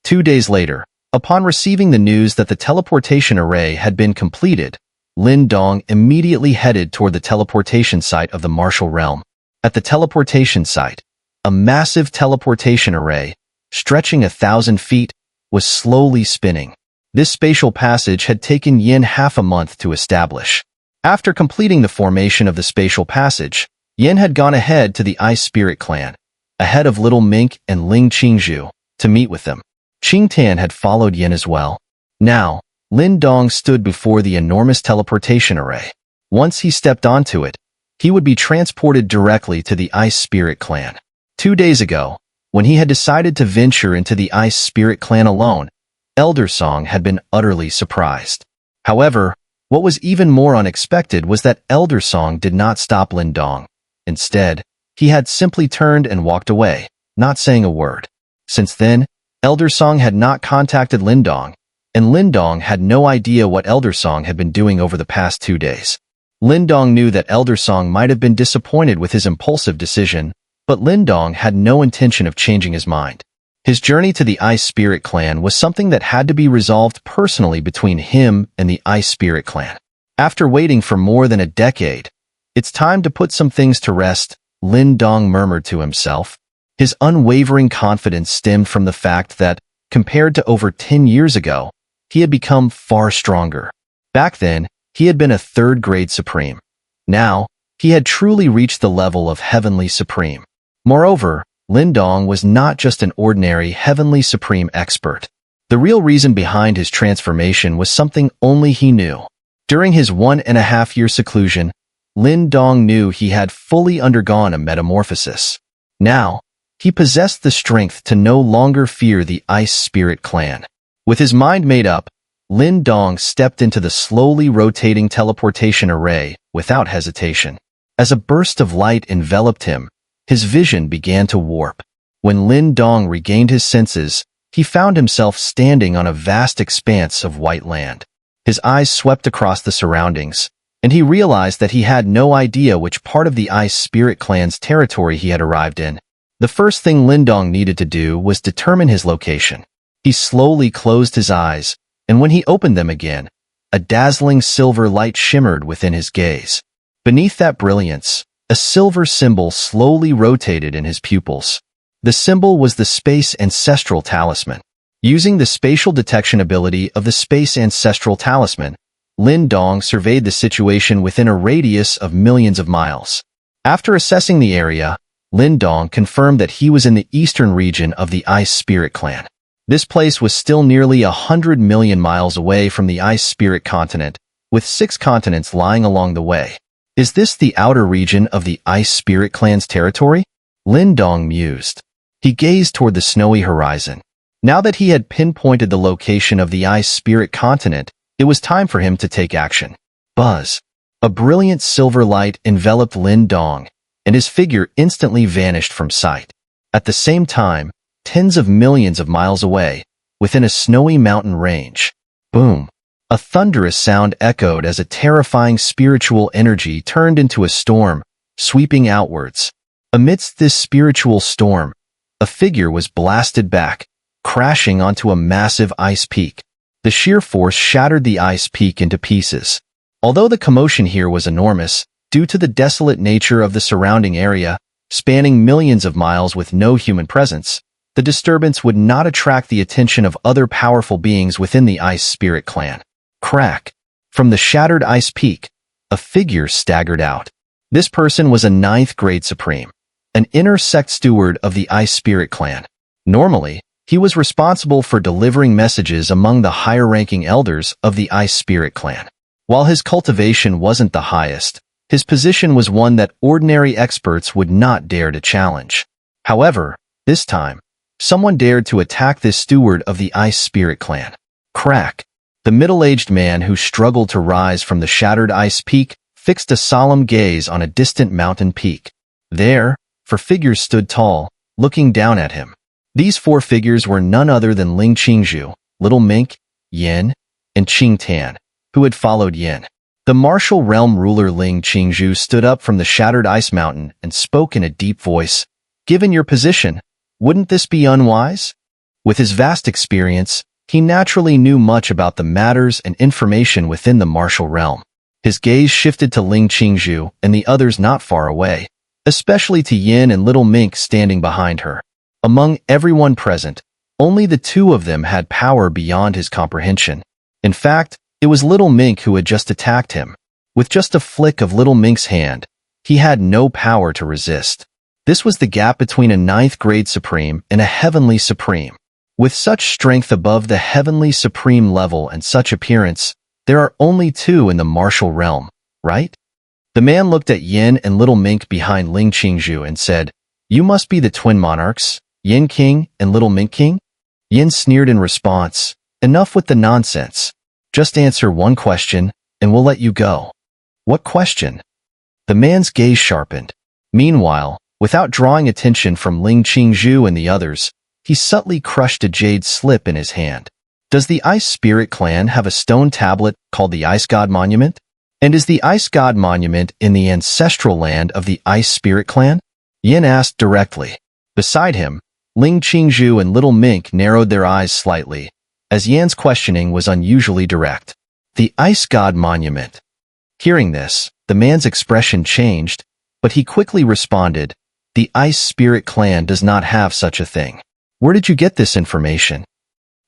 2 days later, upon receiving the news that the teleportation array had been completed, Lin Dong immediately headed toward the teleportation site of the martial realm. At the teleportation site, a massive teleportation array, stretching 1,000 feet, was slowly spinning. This spatial passage had taken Yin half a month to establish. After completing the formation of the spatial passage, Yin had gone ahead to the Ice Spirit Clan, ahead of Little Mink and Ling Qingzhu, to meet with them. Qingtan had followed Yin as well. Now, Lin Dong stood before the enormous teleportation array. Once he stepped onto it, he would be transported directly to the Ice Spirit Clan. 2 days ago, when he had decided to venture into the Ice Spirit Clan alone, Elder Song had been utterly surprised. However, what was even more unexpected was that Elder Song did not stop Lin Dong. Instead, he had simply turned and walked away, not saying a word. Since then, Elder Song had not contacted Lin Dong, and Lin Dong had no idea what Elder Song had been doing over the past 2 days. Lin Dong knew that Elder Song might have been disappointed with his impulsive decision, but Lin Dong had no intention of changing his mind. His journey to the Ice Spirit Clan was something that had to be resolved personally between him and the Ice Spirit Clan. After waiting for more than a decade, "It's time to put some things to rest," Lin Dong murmured to himself. His unwavering confidence stemmed from the fact that, compared to over 10 years ago, he had become far stronger. Back then, he had been a third-grade Supreme. Now, he had truly reached the level of Heavenly Supreme. Moreover, Lin Dong was not just an ordinary Heavenly Supreme expert. The real reason behind his transformation was something only he knew. During his 1.5-year seclusion, Lin Dong knew he had fully undergone a metamorphosis. Now, he possessed the strength to no longer fear the Ice Spirit Clan. With his mind made up, Lin Dong stepped into the slowly rotating teleportation array without hesitation. As a burst of light enveloped him, his vision began to warp. When Lin Dong regained his senses, he found himself standing on a vast expanse of white land. His eyes swept across the surroundings, and he realized that he had no idea which part of the Ice Spirit Clan's territory he had arrived in. The first thing Lin Dong needed to do was determine his location. He slowly closed his eyes, and when he opened them again, a dazzling silver light shimmered within his gaze. Beneath that brilliance, a silver symbol slowly rotated in his pupils. The symbol was the Space Ancestral Talisman. Using the spatial detection ability of the Space Ancestral Talisman, Lin Dong surveyed the situation within a radius of millions of miles. After assessing the area, Lin Dong confirmed that he was in the eastern region of the Ice Spirit Clan. This place was still nearly 100 million miles away from the Ice Spirit Continent, with 6 continents lying along the way. Is this the outer region of the Ice Spirit Clan's territory? Lin Dong mused. He gazed toward the snowy horizon. Now that he had pinpointed the location of the Ice Spirit Continent, it was time for him to take action. Buzz. A brilliant silver light enveloped Lin Dong, and his figure instantly vanished from sight. At the same time, tens of millions of miles away, within a snowy mountain range, boom! A thunderous sound echoed as a terrifying spiritual energy turned into a storm, sweeping outwards. Amidst this spiritual storm, a figure was blasted back, crashing onto a massive ice peak. The sheer force shattered the ice peak into pieces. Although the commotion here was enormous, due to the desolate nature of the surrounding area, spanning millions of miles with no human presence, the disturbance would not attract the attention of other powerful beings within the Ice Spirit Clan. Crack! From the shattered ice peak, a figure staggered out. This person was a 9th-grade Supreme, an inner sect steward of the Ice Spirit Clan. Normally, he was responsible for delivering messages among the higher-ranking elders of the Ice Spirit Clan. While his cultivation wasn't the highest, his position was one that ordinary experts would not dare to challenge. However, this time, someone dared to attack this steward of the Ice Spirit Clan. Crack! The middle-aged man who struggled to rise from the shattered ice peak fixed a solemn gaze on a distant mountain peak. There, 4 figures stood tall, looking down at him. These 4 figures were none other than Ling Qingzhu, Little Mink, Yin, and Qingtan, who had followed Yin. The martial realm ruler Ling Qingzhu stood up from the shattered ice mountain and spoke in a deep voice. "Given your position, wouldn't this be unwise?" With his vast experience, he naturally knew much about the matters and information within the martial realm. His gaze shifted to Ling Qingzhu and the others not far away, especially to Yin and Little Mink standing behind her. Among everyone present, only the two of them had power beyond his comprehension. In fact, it was Little Mink who had just attacked him. With just a flick of Little Mink's hand, he had no power to resist. This was the gap between a 9th grade Supreme and a Heavenly Supreme. With such strength above the Heavenly Supreme level and such appearance, there are only two in the martial realm, right? The man looked at Yin and Little Mink behind Ling Qingzhu and said, "You must be the twin monarchs, Yin King and Little Mink King?" Yin sneered in response, "Enough with the nonsense. Just answer one question, and we'll let you go." "What question?" The man's gaze sharpened. Meanwhile, without drawing attention from Ling Qingzhu and the others, he subtly crushed a jade slip in his hand. "Does the Ice Spirit Clan have a stone tablet called the Ice God Monument? And is the Ice God Monument in the ancestral land of the Ice Spirit Clan?" Yin asked directly. Beside him, Ling Qingzhu and Little Mink narrowed their eyes slightly, as Yan's questioning was unusually direct. "The Ice God Monument." Hearing this, the man's expression changed, but he quickly responded, "The Ice Spirit Clan does not have such a thing." "Where did you get this information?"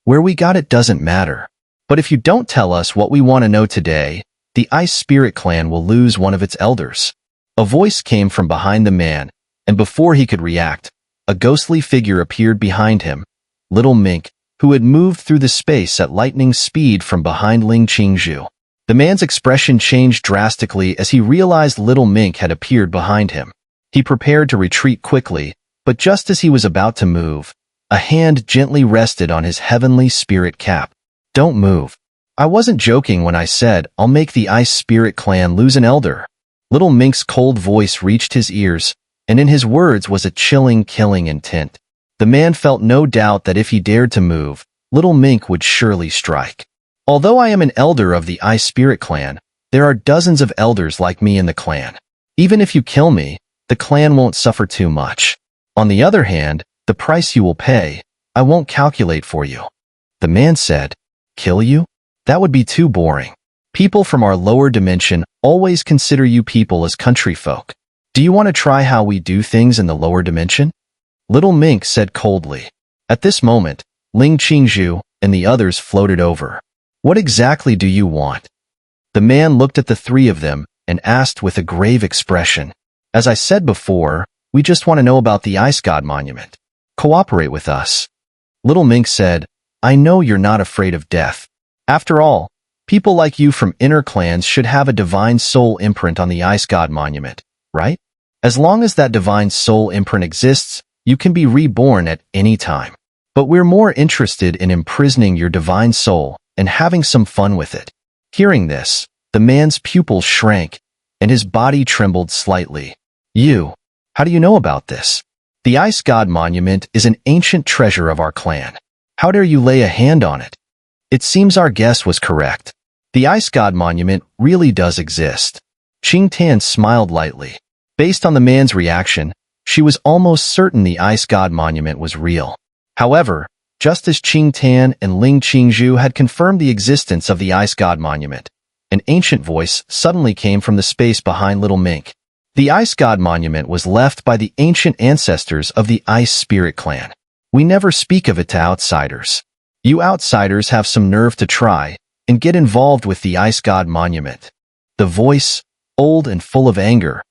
"Where we got it doesn't matter. But if you don't tell us what we want to know today, the Ice Spirit Clan will lose one of its elders." A voice came from behind the man, and before he could react, a ghostly figure appeared behind him, Little Mink, who had moved through the space at lightning speed from behind Ling Qingzhu. The man's expression changed drastically as he realized Little Mink had appeared behind him. He prepared to retreat quickly, but just as he was about to move, a hand gently rested on his heavenly spirit cap. "Don't move. I wasn't joking when I said I'll make the Ice Spirit Clan lose an elder." Little Mink's cold voice reached his ears, and in his words was a chilling, killing intent. The man felt no doubt that if he dared to move, Little Mink would surely strike. "Although I am an elder of the Ice Spirit Clan, there are dozens of elders like me in the clan. Even if you kill me, the clan won't suffer too much. On the other hand, the price you will pay, I won't calculate for you." The man said, "Kill you? That would be too boring. People from our lower dimension always consider you people as country folk. Do you want to try how we do things in the lower dimension?" Little Mink said coldly. At this moment, Ling Qingzhu and the others floated over. "What exactly do you want?" The man looked at the three of them and asked with a grave expression. "As I said before, we just want to know about the Ice God Monument. Cooperate with us." Little Mink said, "I know you're not afraid of death. After all, people like you from inner clans should have a divine soul imprint on the Ice God Monument, right? As long as that divine soul imprint exists, you can be reborn at any time. But we're more interested in imprisoning your divine soul and having some fun with it." Hearing this, the man's pupils shrank, and his body trembled slightly. How do you know about this?" "The Ice God Monument is an ancient treasure of our clan. How dare you lay a hand on it?" It seems our guess was correct. The Ice God Monument really does exist. Qing Tan smiled lightly. Based on the man's reaction, she was almost certain the Ice God Monument was real. However, just as Qing Tan and Ling Qingzhu had confirmed the existence of the Ice God Monument, an ancient voice suddenly came from the space behind Little Mink. "The Ice God Monument was left by the ancient ancestors of the Ice Spirit Clan. We never speak of it to outsiders. You outsiders have some nerve to try and get involved with the Ice God Monument." The voice, old and full of anger,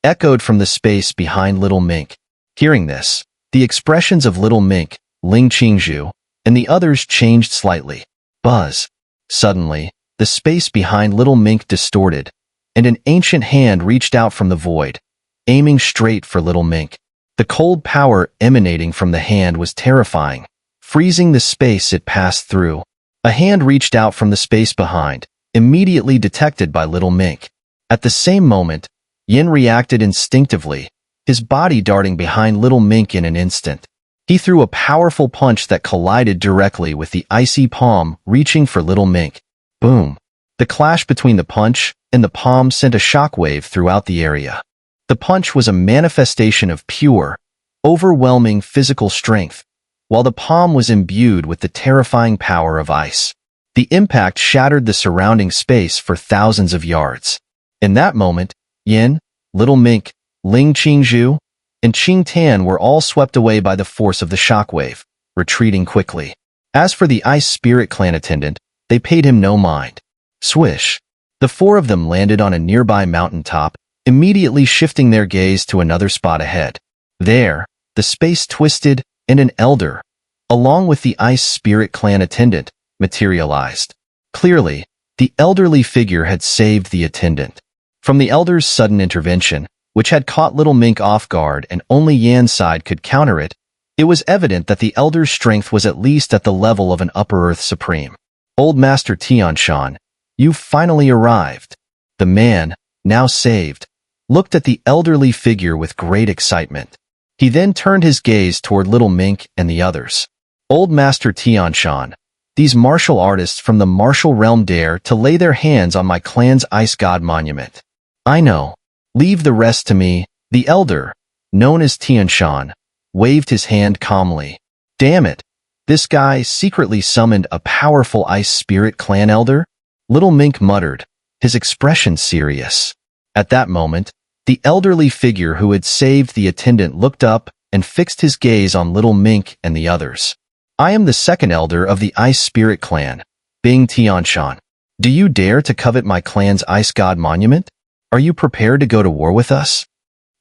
echoed from the space behind Little Mink. Hearing this, the expressions of Little Mink, Ling Qingzhu, and the others changed slightly. Buzz. Suddenly, the space behind Little Mink distorted, and an ancient hand reached out from the void, aiming straight for Little Mink. The cold power emanating from the hand was terrifying, freezing the space it passed through. A hand reached out from the space behind, immediately detected by Little Mink. At the same moment, Yin reacted instinctively, his body darting behind Little Mink in an instant. He threw a powerful punch that collided directly with the icy palm reaching for Little Mink. Boom! The clash between the punch and the palm sent a shockwave throughout the area. The punch was a manifestation of pure, overwhelming physical strength, while the palm was imbued with the terrifying power of ice. The impact shattered the surrounding space for thousands of yards. In that moment, Yin, Little Mink, Ling Qingzhu, and Qing Tan were all swept away by the force of the shockwave, retreating quickly. As for the Ice Spirit Clan attendant, they paid him no mind. Swish! The four of them landed on a nearby mountaintop, immediately shifting their gaze to another spot ahead. There, the space twisted, and an elder, along with the Ice Spirit Clan attendant, materialized. Clearly, the elderly figure had saved the attendant. From the elder's sudden intervention, which had caught Little Mink off guard and only Yan's side could counter it, it was evident that the elder's strength was at least at the level of an Upper Earth Supreme. Old Master Tianshan, you've finally arrived. The man, now saved, looked at the elderly figure with great excitement. He then turned his gaze toward Little Mink and the others. Old Master Tianshan, these martial artists from the martial realm dare to lay their hands on my clan's ice god monument. I know. Leave the rest to me. The elder, known as Tianshan, waved his hand calmly. Damn it. This guy secretly summoned a powerful Ice Spirit Clan elder? Little Mink muttered, his expression serious. At that moment, the elderly figure who had saved the attendant looked up and fixed his gaze on Little Mink and the others. I am the second elder of the Ice Spirit Clan, Bing Tianshan. Do you dare to covet my clan's ice god monument? Are you prepared to go to war with us?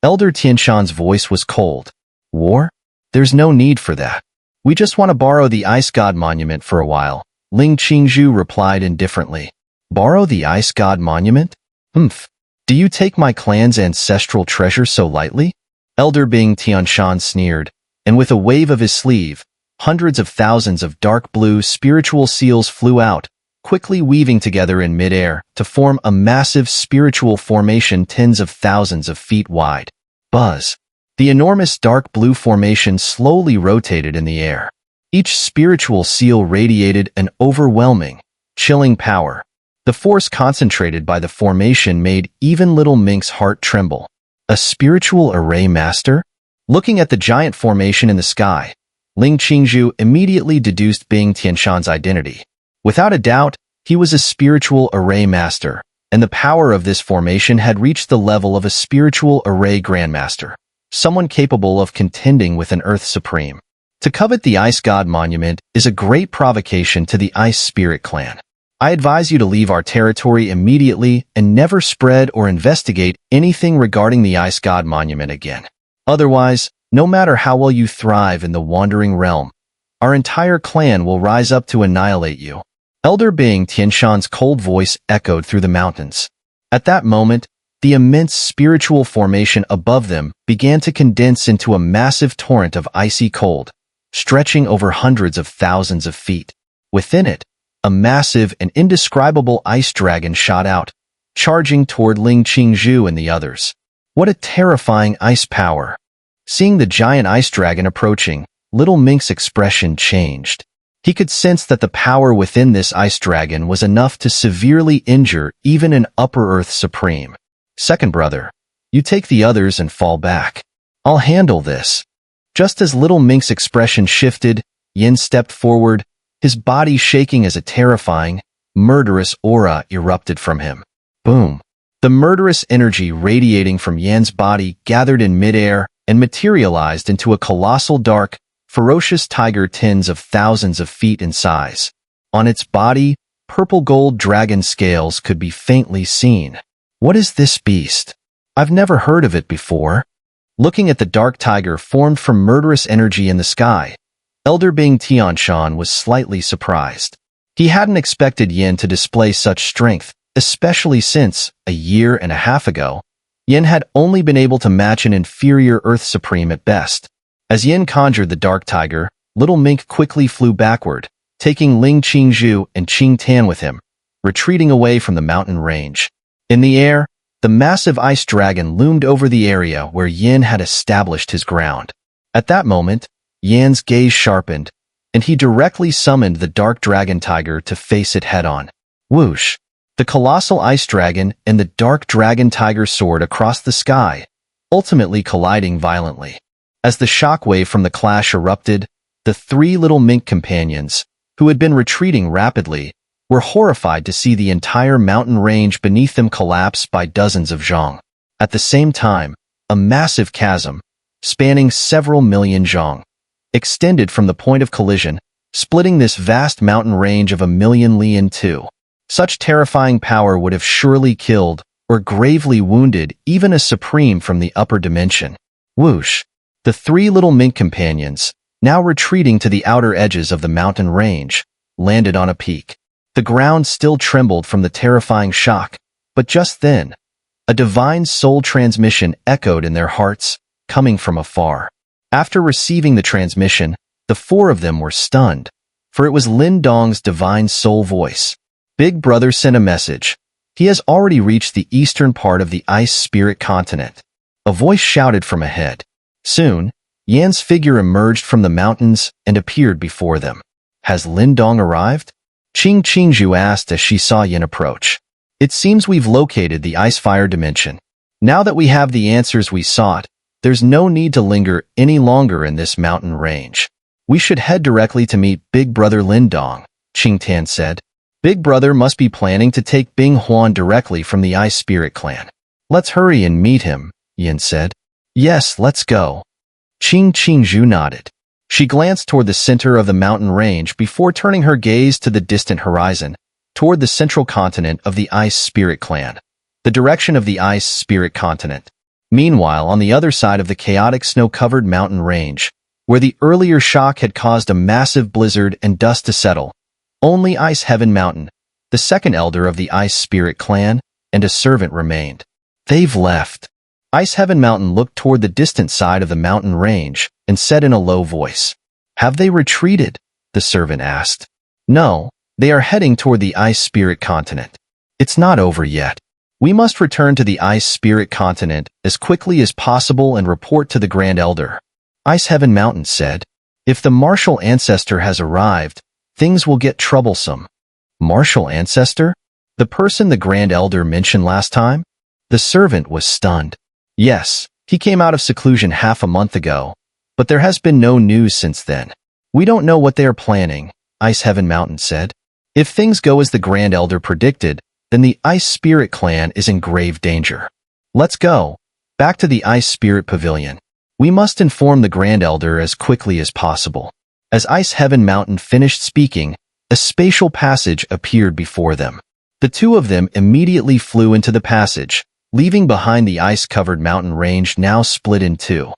Elder Tianshan's voice was cold. War? There's no need for that. We just want to borrow the ice god monument for a while, Ling Qingzhu replied indifferently. Borrow the ice god monument? Humph. Do you take my clan's ancestral treasure so lightly? Elder Bing Tianshan sneered, and with a wave of his sleeve, hundreds of thousands of dark blue spiritual seals flew out, quickly weaving together in midair to form a massive spiritual formation tens of thousands of feet wide. Buzz! The enormous dark blue formation slowly rotated in the air. Each spiritual seal radiated an overwhelming, chilling power. The force concentrated by the formation made even Little Mink's heart tremble. A spiritual array master? Looking at the giant formation in the sky, Ling Qingzhu immediately deduced Bing Tianshan's identity. Without a doubt, he was a spiritual array master, and the power of this formation had reached the level of a spiritual array grandmaster, someone capable of contending with an Earth Supreme. To covet the Ice God Monument is a great provocation to the Ice Spirit Clan. I advise you to leave our territory immediately and never spread or investigate anything regarding the Ice God Monument again. Otherwise, no matter how well you thrive in the Wandering Realm, our entire clan will rise up to annihilate you. Elder Bing Tianshan's cold voice echoed through the mountains. At that moment, the immense spiritual formation above them began to condense into a massive torrent of icy cold, stretching over hundreds of thousands of feet. Within it, a massive and indescribable ice dragon shot out, charging toward Ling Qingzhu and the others. What a terrifying ice power! Seeing the giant ice dragon approaching, Little Mink's expression changed. He could sense that the power within this ice dragon was enough to severely injure even an Upper Earth Supreme. Second brother, you take the others and fall back. I'll handle this. Just as Little Mink's expression shifted, Yin stepped forward, his body shaking as a terrifying, murderous aura erupted from him. Boom! The murderous energy radiating from Yan's body gathered in midair and materialized into a colossal dark, ferocious tiger tens of thousands of feet in size. On its body, purple-gold dragon scales could be faintly seen. What is this beast? I've never heard of it before. Looking at the dark tiger formed from murderous energy in the sky, Elder Bing Tianshan was slightly surprised. He hadn't expected Yin to display such strength, especially since, a year and a half ago, Yin had only been able to match an inferior Earth Supreme at best. As Yin conjured the dark tiger, Little Mink quickly flew backward, taking Ling Qingzhu and Qing Tan with him, retreating away from the mountain range. In the air, the massive ice dragon loomed over the area where Yin had established his ground. At that moment, Yan's gaze sharpened, and he directly summoned the dark dragon tiger to face it head-on. Whoosh! The colossal ice dragon and the dark dragon tiger soared across the sky, ultimately colliding violently. As the shockwave from the clash erupted, The three little mink companions, who had been retreating rapidly, were horrified to see the entire mountain range beneath them collapse by dozens of zhang. At the same time, a massive chasm, spanning several million zhang, extended from the point of collision, splitting this vast mountain range of 1,000,000 li in two. Such terrifying power would have surely killed or gravely wounded even a supreme from the upper dimension. Whoosh! The three little mink companions, now retreating to the outer edges of the mountain range, landed on a peak. The ground still trembled from the terrifying shock, but just then, a divine soul transmission echoed in their hearts, coming from afar. After receiving the transmission, the four of them were stunned, for it was Lin Dong's divine soul voice. Big Brother sent a message. He has already reached the eastern part of the ice spirit continent. A voice shouted from ahead. Soon, Yan's figure emerged from the mountains and appeared before them. Has Lin Dong arrived? Qingju asked as she saw Yin approach. It seems we've located the ice-fire dimension. Now that we have the answers we sought, there's no need to linger any longer in this mountain range. We should head directly to meet Big Brother Lin Dong, Qingtian said. Big Brother must be planning to take Bing Huan directly from the Ice Spirit Clan. Let's hurry and meet him, Yin said. Yes, let's go. Qingju nodded. She glanced toward the center of the mountain range before turning her gaze to the distant horizon, toward the central continent of the Ice Spirit Clan, the direction of the Ice Spirit Continent. Meanwhile, on the other side of the chaotic snow-covered mountain range, where the earlier shock had caused a massive blizzard and dust to settle, only Ice Heaven Mountain, the second elder of the Ice Spirit Clan, and a servant remained. They've left. Ice Heaven Mountain looked toward the distant side of the mountain range and said in a low voice, Have they retreated? The servant asked. No, they are heading toward the Ice Spirit Continent. It's not over yet. We must return to the Ice Spirit Continent as quickly as possible and report to the Grand Elder. Ice Heaven Mountain said, If the martial ancestor has arrived, things will get troublesome. Martial ancestor? The person the Grand Elder mentioned last time? The servant was stunned. Yes, he came out of seclusion half a month ago, but there has been no news since then. We don't know what they are planning, Ice Heaven Mountain said. If things go as the Grand Elder predicted, then the Ice Spirit Clan is in grave danger. Let's go. Back to the Ice Spirit Pavilion. We must inform the Grand Elder as quickly as possible. As Ice Heaven Mountain finished speaking, a spatial passage appeared before them. The two of them immediately flew into the passage, leaving behind the ice-covered mountain range now split in two.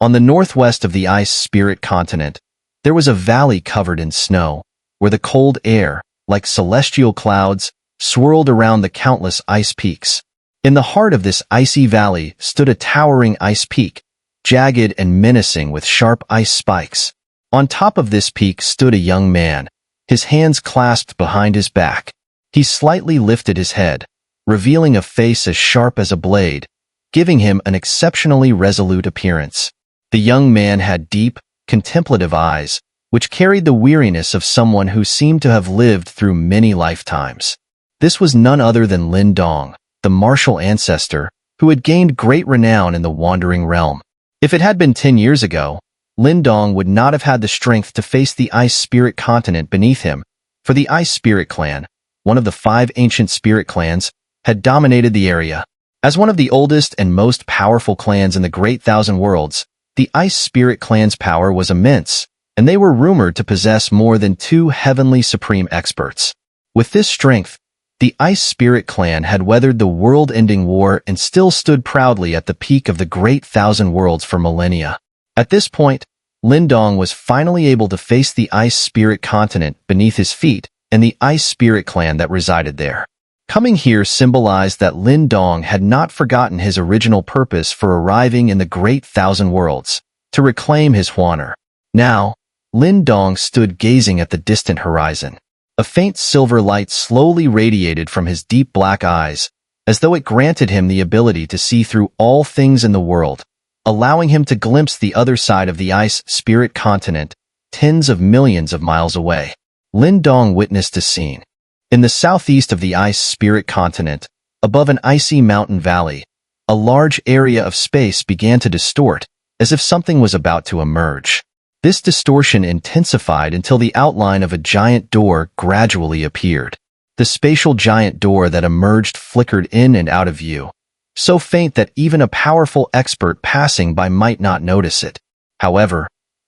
On the northwest of the Ice Spirit Continent, there was a valley covered in snow, where the cold air, like celestial clouds, swirled around the countless ice peaks. In the heart of this icy valley stood a towering ice peak, jagged and menacing with sharp ice spikes. On top of this peak stood a young man, his hands clasped behind his back. He slightly lifted his head, revealing a face as sharp as a blade, giving him an exceptionally resolute appearance. The young man had deep, contemplative eyes, which carried the weariness of someone who seemed to have lived through many lifetimes. This was none other than Lin Dong, the martial ancestor, who had gained great renown in the Wandering Realm. If it had been 10 years ago, Lin Dong would not have had the strength to face the Ice Spirit Continent beneath him, for the Ice Spirit Clan, one of the 5 ancient spirit clans, had dominated the area. As one of the oldest and most powerful clans in the Great Thousand Worlds, the Ice Spirit Clan's power was immense, and they were rumored to possess more than 2 heavenly supreme experts. With this strength, the Ice Spirit Clan had weathered the world-ending war and still stood proudly at the peak of the Great Thousand Worlds for millennia. At this point, Lin Dong was finally able to face the Ice Spirit Continent beneath his feet and the Ice Spirit Clan that resided there. Coming here symbolized that Lin Dong had not forgotten his original purpose for arriving in the Great Thousand Worlds, to reclaim his Xun'er. Now, Lin Dong stood gazing at the distant horizon. A faint silver light slowly radiated from his deep black eyes, as though it granted him the ability to see through all things in the world, allowing him to glimpse the other side of the Ice Spirit Continent, tens of millions of miles away. Lin Dong witnessed a scene. In the southeast of the Ice Spirit Continent, above an icy mountain valley, a large area of space began to distort, as if something was about to emerge. This distortion intensified until the outline of a giant door gradually appeared. The spatial giant door that emerged flickered in and out of view, so faint that even a powerful expert passing by might not notice it. However,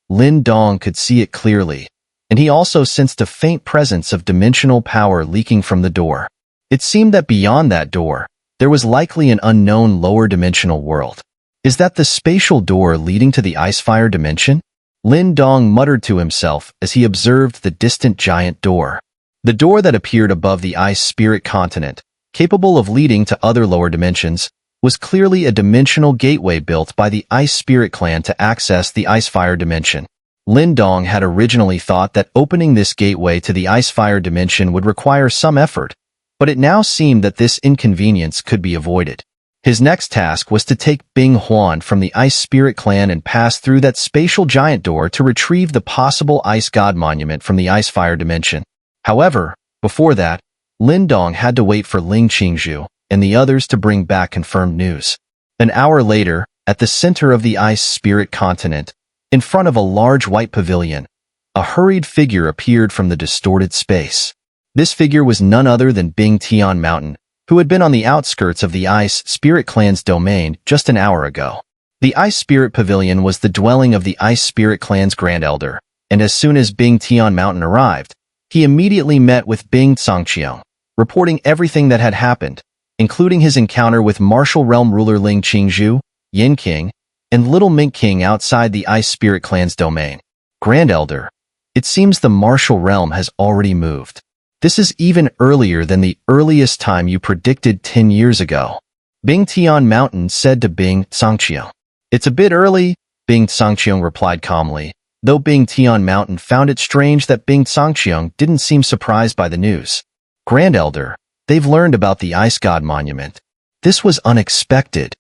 Lin Dong could see it clearly, and he also sensed a faint presence of dimensional power leaking from the door. It seemed that beyond that door, there was likely an unknown lower dimensional world. Is that the spatial door leading to the Icefire dimension? Lin Dong muttered to himself as he observed the distant giant door. The door that appeared above the Ice Spirit continent, capable of leading to other lower dimensions, was clearly a dimensional gateway built by the Ice Spirit clan to access the Icefire dimension. Lin Dong had originally thought that opening this gateway to the Icefire dimension would require some effort, but it now seemed that this inconvenience could be avoided. His next task was to take Bing Huan from the Ice Spirit clan and pass through that spatial giant door to retrieve the possible Ice God monument from the Icefire dimension. However, before that, Lin Dong had to wait for Ling Qingzhu and the others to bring back confirmed news. An hour later, at the center of the Ice Spirit continent, in front of a large white pavilion, a hurried figure appeared from the distorted space. This figure was none other than Bing Tianshan, who had been on the outskirts of the Ice Spirit clan's domain just an hour ago. The Ice Spirit Pavilion was the dwelling of the Ice Spirit clan's Grand Elder, and as soon as Bing Tianshan arrived, he immediately met with Bing Tianshan, reporting everything that had happened, including his encounter with Martial Realm ruler Ling Qingzhu, Yin King, and Little Mink King outside the Ice Spirit clan's domain. Grand Elder, it seems the Martial Realm has already moved. This is even earlier than the earliest time you predicted 10 years ago. Bing Tianshan said to Bing Tianshan. It's a bit early, Bing Tianshan replied calmly, though Bing Tianshan found it strange that Bing Tianshan didn't seem surprised by the news. Grand Elder, they've learned about the Ice God monument. This was unexpected.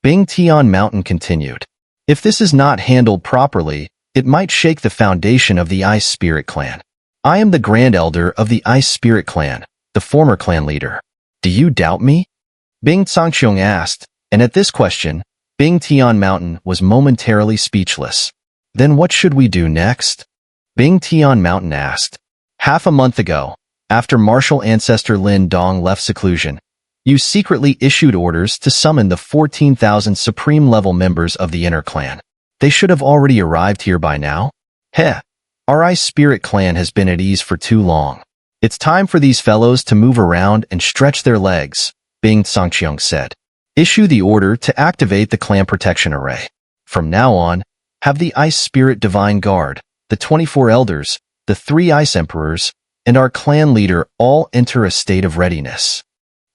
Bing Tianshan continued. If this is not handled properly, it might shake the foundation of the Ice Spirit clan. I am the Grand Elder of the Ice Spirit clan, the former clan leader. Do you doubt me? Bing Tianshan asked, and at this question, Bing Tianshan was momentarily speechless. Then what should we do next? Bing Tianshan asked. Half a month ago, after martial ancestor Lin Dong left seclusion, you secretly issued orders to summon the 14,000 supreme-level members of the inner clan. They should have already arrived here by now. Heh. Our Ice Spirit clan has been at ease for too long. It's time for these fellows to move around and stretch their legs, Bing Tianshan said. Issue the order to activate the clan protection array. From now on, have the Ice Spirit Divine Guard, the 24 elders, the 3 Ice Emperors, and our clan leader all enter a state of readiness.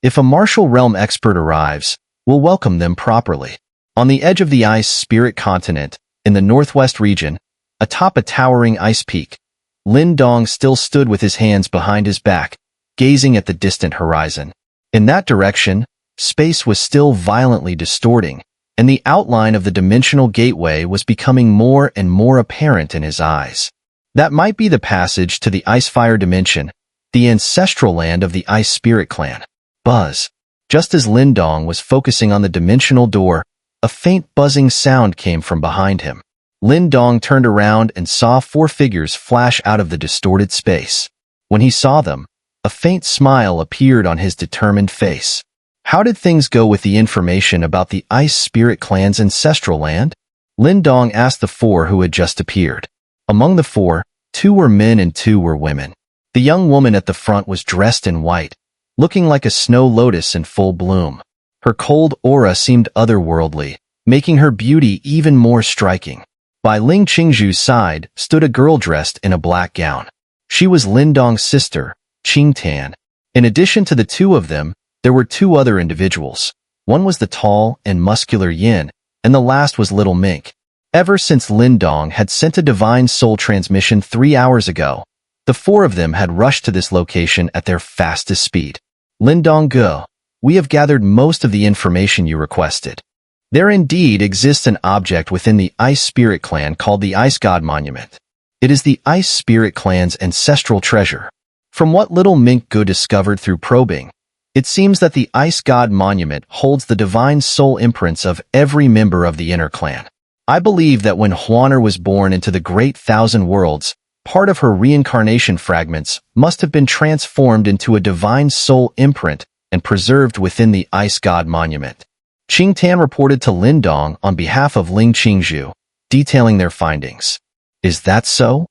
If a Martial Realm expert arrives, we'll welcome them properly. On the edge of the Ice Spirit continent, in the northwest region, atop a towering ice peak, Lin Dong still stood with his hands behind his back, gazing at the distant horizon. In that direction, space was still violently distorting, and the outline of the dimensional gateway was becoming more and more apparent in his eyes. That might be the passage to the Icefire dimension, the ancestral land of the Ice Spirit clan. Buzz. Just as Lin Dong was focusing on the dimensional door, a faint buzzing sound came from behind him. Lin Dong turned around and saw 4 figures flash out of the distorted space. When he saw them, a faint smile appeared on his determined face. How did things go with the information about the Ice Spirit clan's ancestral land? Lin Dong asked the 4 who had just appeared. Among the 4, 2 were men and 2 were women. The young woman at the front was dressed in white, looking like a snow lotus in full bloom. Her cold aura seemed otherworldly, making her beauty even more striking. By Ling Qingzhu's side stood a girl dressed in a black gown. She was Lin Dong's sister, Qing Tan. In addition to the 2 of them, there were 2 other individuals. One was the tall and muscular Yin, and the last was Little Mink. Ever since Lin Dong had sent a divine soul transmission 3 hours ago, the 4 of them had rushed to this location at their fastest speed. Lin Dong Ge, we have gathered most of the information you requested. There indeed exists an object within the Ice Spirit clan called the Ice God Monument. It is the Ice Spirit clan's ancestral treasure. From what Little Mink Ge discovered through probing, it seems that the Ice God Monument holds the divine soul imprints of every member of the inner clan. I believe that when Huanhuan was born into the Great Thousand Worlds, part of her reincarnation fragments must have been transformed into a divine soul imprint and preserved within the Ice God Monument. Qingtan reported to Lin Dong on behalf of Ling Qingzhu, detailing their findings. Is that so?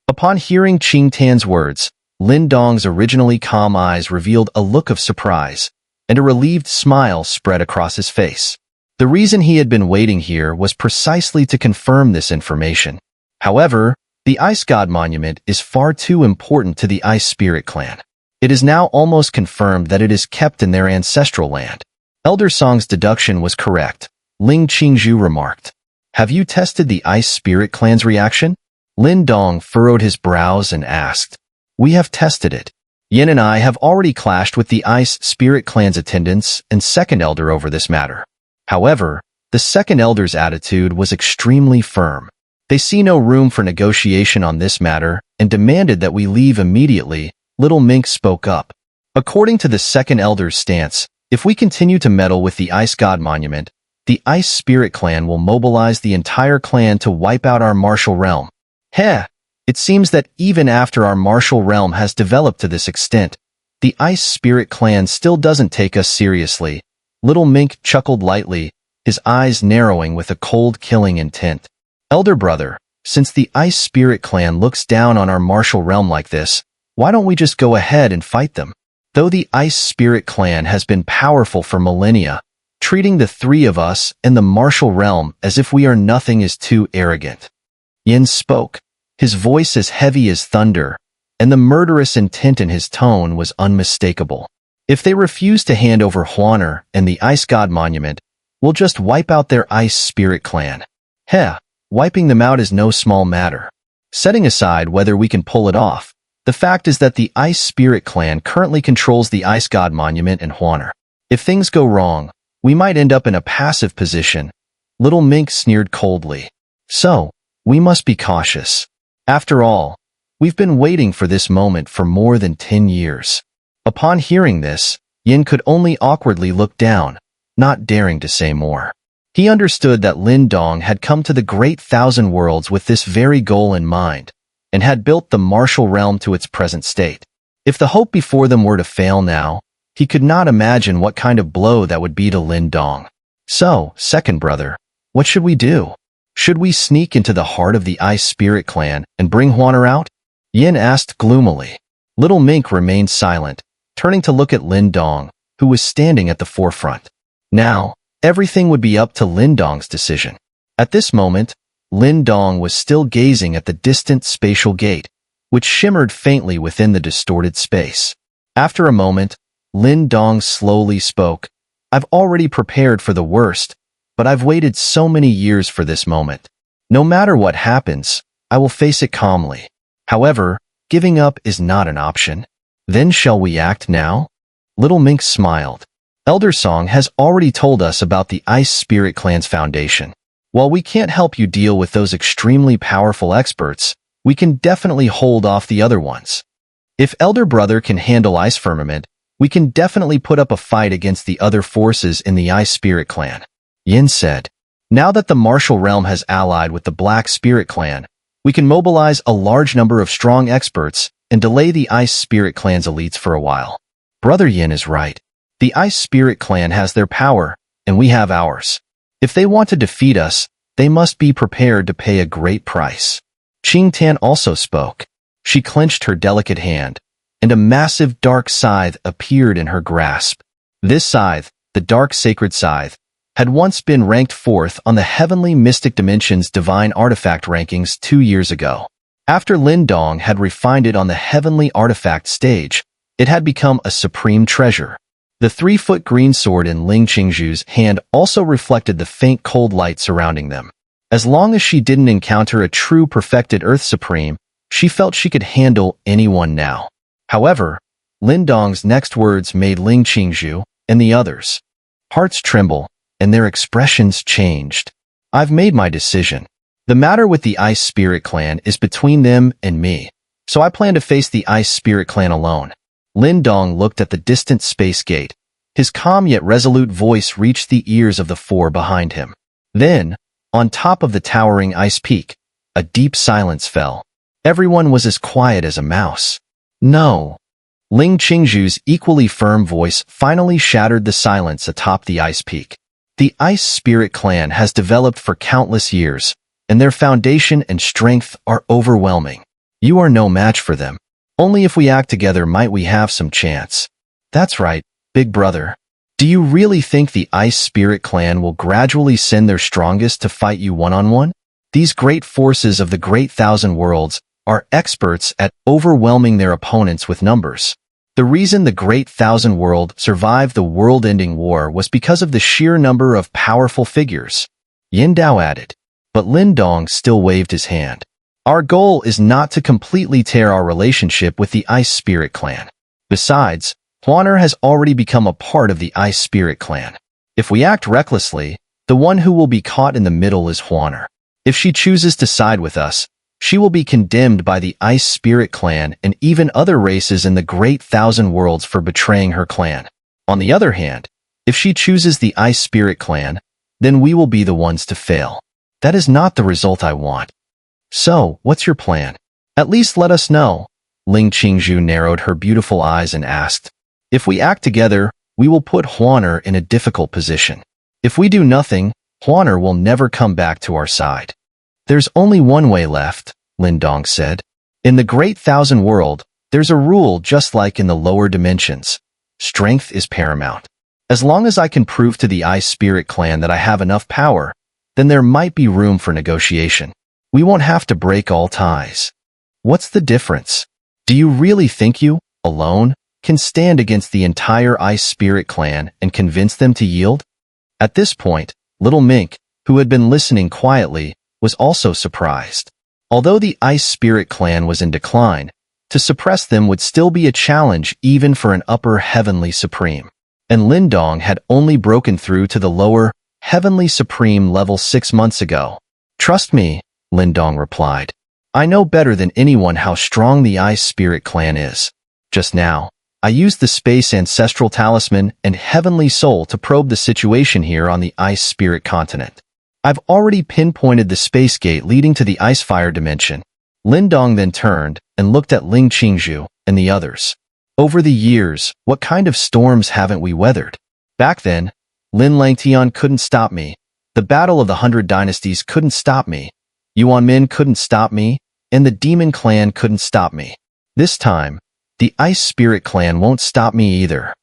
Upon hearing Qingtan's words, Lin Dong's originally calm eyes revealed a look of surprise, and a relieved smile spread across his face. The reason he had been waiting here was precisely to confirm this information. However, the Ice God Monument is far too important to the Ice Spirit Clan. It is now almost confirmed that it is kept in their ancestral land. Elder Song's deduction was correct, Ling Qingzhu remarked. Have you tested the Ice Spirit Clan's reaction? Lin Dong furrowed his brows and asked. We have tested it. Yin and I have already clashed with the Ice Spirit Clan's attendants and second elder over this matter. However, the second elder's attitude was extremely firm. They see no room for negotiation on this matter and demanded that we leave immediately. Little Mink spoke up. According to the second elder's stance, if we continue to meddle with the Ice God Monument, the Ice Spirit Clan will mobilize the entire clan to wipe out our martial realm. Heh! It seems that even after our martial realm has developed to this extent, the Ice Spirit Clan still doesn't take us seriously. Little Mink chuckled lightly, his eyes narrowing with a cold killing intent. Elder brother, since the Ice Spirit Clan looks down on our martial realm like this, why don't we just go ahead and fight them? Though the Ice Spirit Clan has been powerful for millennia, treating the three of us and the martial realm as if we are nothing is too arrogant. Yin spoke, his voice as heavy as thunder, and the murderous intent in his tone was unmistakable. If they refuse to hand over Xun'er and the Ice God Monument, we'll just wipe out their Ice Spirit Clan. Heh, wiping them out is no small matter. Setting aside whether we can pull it off, the fact is that the Ice Spirit Clan currently controls the Ice God Monument and Xun'er. If things go wrong, we might end up in a passive position. Little Mink sneered coldly. So, we must be cautious. After all, we've been waiting for this moment for more than 10 years. Upon hearing this, Yin could only awkwardly look down, not daring to say more. He understood that Lin Dong had come to the Great Thousand Worlds with this very goal in mind, and had built the martial realm to its present state. If the hope before them were to fail now, he could not imagine what kind of blow that would be to Lin Dong. So, second brother, what should we do? Should we sneak into the heart of the Ice Spirit Clan and bring Xun'er out? Yin asked gloomily. Little Mink remained silent, turning to look at Lin Dong, who was standing at the forefront. Now, everything would be up to Lin Dong's decision. At this moment, Lin Dong was still gazing at the distant spatial gate, which shimmered faintly within the distorted space. After a moment, Lin Dong slowly spoke. I've already prepared for the worst, but I've waited so many years for this moment. No matter what happens, I will face it calmly. However, giving up is not an option. Then shall we act now? Little Mink smiled. Elder Song has already told us about the Ice Spirit Clan's foundation. While we can't help you deal with those extremely powerful experts, we can definitely hold off the other ones. If Elder Brother can handle Ice Firmament, we can definitely put up a fight against the other forces in the Ice Spirit Clan. Yin said, now that the martial realm has allied with the Black Spirit Clan, we can mobilize a large number of strong experts and delay the Ice Spirit Clan's elites for a while. Brother Yin is right. The Ice Spirit Clan has their power, and we have ours. If they want to defeat us, they must be prepared to pay a great price. Qingtan also spoke. She clenched her delicate hand, and a massive dark scythe appeared in her grasp. This scythe, the Dark Sacred Scythe, had once been ranked fourth on the Heavenly Mystic Dimension's Divine Artifact rankings 2 years ago. After Lin Dong had refined it on the Heavenly Artifact stage, it had become a supreme treasure. The 3-foot green sword in Ling Qingzhu's hand also reflected the faint cold light surrounding them. As long as she didn't encounter a true perfected Earth Supreme, she felt she could handle anyone now. However, Lin Dong's next words made Ling Qingzhu and the others' hearts tremble, and their expressions changed. I've made my decision. The matter with the Ice Spirit Clan is between them and me, so I plan to face the Ice Spirit Clan alone. Lin Dong looked at the distant space gate. His calm yet resolute voice reached the ears of the four behind him. Then, On top of the towering ice peak, a deep silence fell. Everyone was as quiet as a mouse. No. Ling Qingzhu's equally firm voice finally shattered the silence atop the ice peak. The Ice Spirit clan has developed for countless years, and their foundation and strength are overwhelming. You are no match for them. Only if we act together might we have some chance. That's right, big brother. Do you really think the Ice Spirit clan will gradually send their strongest to fight you one-on-one? These great forces of the Great Thousand Worlds are experts at overwhelming their opponents with numbers. The reason the Great Thousand World survived the world-ending war was because of the sheer number of powerful figures. Yin Dao added, but Lin Dong still waved his hand. Our goal is not to completely tear our relationship with the Ice Spirit clan. Besides, Xun'er has already become a part of the Ice Spirit clan. If we act recklessly, the one who will be caught in the middle is Xun'er. If she chooses to side with us, she will be condemned by the Ice Spirit clan and even other races in the Great Thousand Worlds for betraying her clan. On the other hand, if she chooses the Ice Spirit clan, then we will be the ones to fail. That is not the result I want. So, what's your plan? At least let us know. Ling Qingzhu narrowed her beautiful eyes and asked. If we act together, we will put Xun'er in a difficult position. If we do nothing, Xun'er will never come back to our side. There's only one way left, Lin Dong said. In the Great Thousand World, there's a rule just like in the lower dimensions. Strength is paramount. As long as I can prove to the Ice Spirit clan that I have enough power, then there might be room for negotiation. We won't have to break all ties. What's the difference? Do you really think you, alone, can stand against the entire Ice Spirit clan and convince them to yield? At this point, Little Mink, who had been listening quietly, was also surprised. Although the Ice Spirit clan was in decline, to suppress them would still be a challenge even for an upper Heavenly Supreme. And Lin Dong had only broken through to the lower Heavenly Supreme level 6 months ago. Trust me, Lin Dong replied. I know better than anyone how strong the Ice Spirit clan is. Just now, I used the Space Ancestral Talisman and Heavenly Soul to probe the situation here on the Ice Spirit continent. I've already pinpointed the space gate leading to the Icefire dimension. Lin Dong then turned and looked at Ling Qingzhu and the others. Over the years, what kind of storms haven't we weathered? Back then, Lin Langtian couldn't stop me. The Battle of the 100 Dynasties couldn't stop me. Yuanmin couldn't stop me, and the Demon Clan couldn't stop me. This time, the Ice Spirit clan won't stop me either.